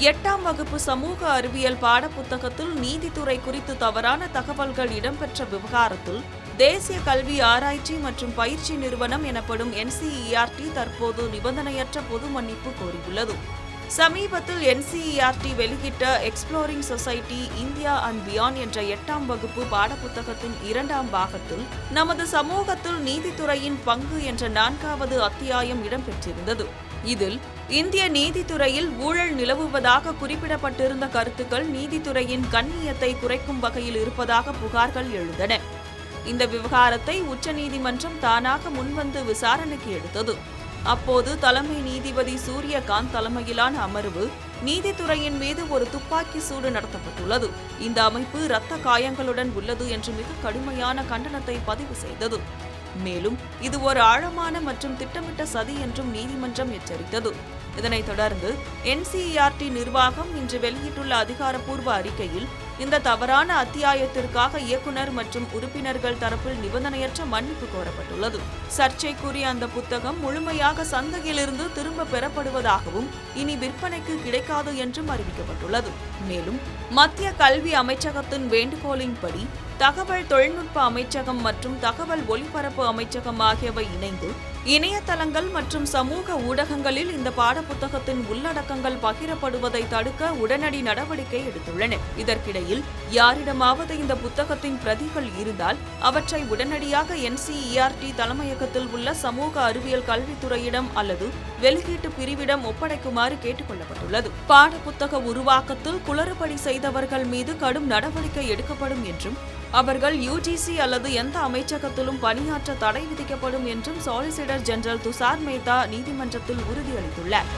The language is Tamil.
8ஆம் வகுப்பு சமூக அறிவியல் பாடப்புத்தகத்தில் நீதித்துறை குறித்து தவறான தகவல்கள் இடம்பெற்ற விவகாரத்தில் தேசிய கல்வி ஆராய்ச்சி மற்றும் பயிற்சி நிறுவனம் எனப்படும் NCERT தற்போது நிபந்தனையற்ற பொது மன்னிப்பு கோரியுள்ளது. சமீபத்தில் NCERT வெளியிட்ட exploring society India and beyond என்ற 8ஆம் வகுப்பு பாடப்புத்தகத்தின் 2ஆம் பாகத்தில் நமது சமூகத்தில் நீதித்துறையின் பங்கு என்ற 4வது அத்தியாயம் இடம்பெற்றிருந்தது. இதில் இந்திய நீதித்துறையில் ஊழல் நிலவுவதாக குறிப்பிடப்பட்டிருந்த கருத்துக்கள் நீதித்துறையின் கண்ணியத்தை குறைக்கும் வகையில் இருப்பதாக புகார்கள் எழுந்தன. இந்த விவகாரத்தை உச்சநீதிமன்றம் தானாக முன்வந்து விசாரணைக்கு எடுத்தது. அப்போது தலைமை நீதிபதி சூரியகாந்த் தலைமையிலான அமர்வு நீதித்துறையின் மீது ஒரு துப்பாக்கி சூடு நடத்தப்பட்டுள்ளது, இந்த அமைப்பு இரத்த காயங்களுடன் உள்ளது என்று மிக கடுமையான கண்டனத்தை பதிவு செய்தது. மேலும் இது ஒரு ஆழமான மற்றும் திட்டமிட்ட சதி என்றும் நீதிமன்றம் எச்சரித்தது. இதனைத் தொடர்ந்து NCERT நிர்வாகம் இன்று வெளியிட்டுள்ள அதிகாரப்பூர்வ அறிக்கையில் இந்த தவறான அத்தியாயத்திற்காக இயக்குநர் மற்றும் உறுப்பினர்கள் தரப்பில் நிபந்தனையற்ற மன்னிப்பு கோரப்பட்டுள்ளது. சர்ச்சைக்குரிய அந்த புத்தகம் முழுமையாக சந்தையிலிருந்து திரும்ப பெறப்படுவதாகவும் இனி விற்பனைக்கு கிடைக்காது என்றும் அறிவிக்கப்பட்டுள்ளது. மேலும் மத்திய கல்வி அமைச்சகத்தின் வேண்டுகோளின்படி தகவல் தொழில்நுட்ப அமைச்சகம் மற்றும் தகவல் ஒலிபரப்பு அமைச்சகம் ஆகியவை இணைந்து இணையதளங்கள் மற்றும் சமூக ஊடகங்களில் இந்த பாடப்புத்தகத்தின் உள்ளடக்கங்கள் பகிரப்படுவதை தடுக்க உடனடி நடவடிக்கை எடுத்துள்ளன. இதற்கிடையில் யாரிடமாவது இந்த புத்தகத்தின் பிரதிகள் இருந்தால் அவற்றை உடனடியாக NCERT தலைமையகத்தில் உள்ள சமூக அறிவியல் கல்வித்துறையிடம் அல்லது வெளியீட்டு பிரிவிடம் ஒப்படைக்குமாறு கேட்டுக் கொள்ளப்பட்டுள்ளது. பாடப்புத்தக உருவாக்கத்தில் குளறுபடி செய்தவர்கள் மீது கடும் நடவடிக்கை எடுக்கப்படும் என்றும் அவர்கள் UGC அல்லது எந்த அமைச்சகத்திலும் பணியாற்ற தடை விதிக்கப்படும் என்றும் சாலிசிட்டர் ஜெனரல் துஷார் மேத்தா நீதிமன்றத்தில் உறுதியளித்துள்ளார்.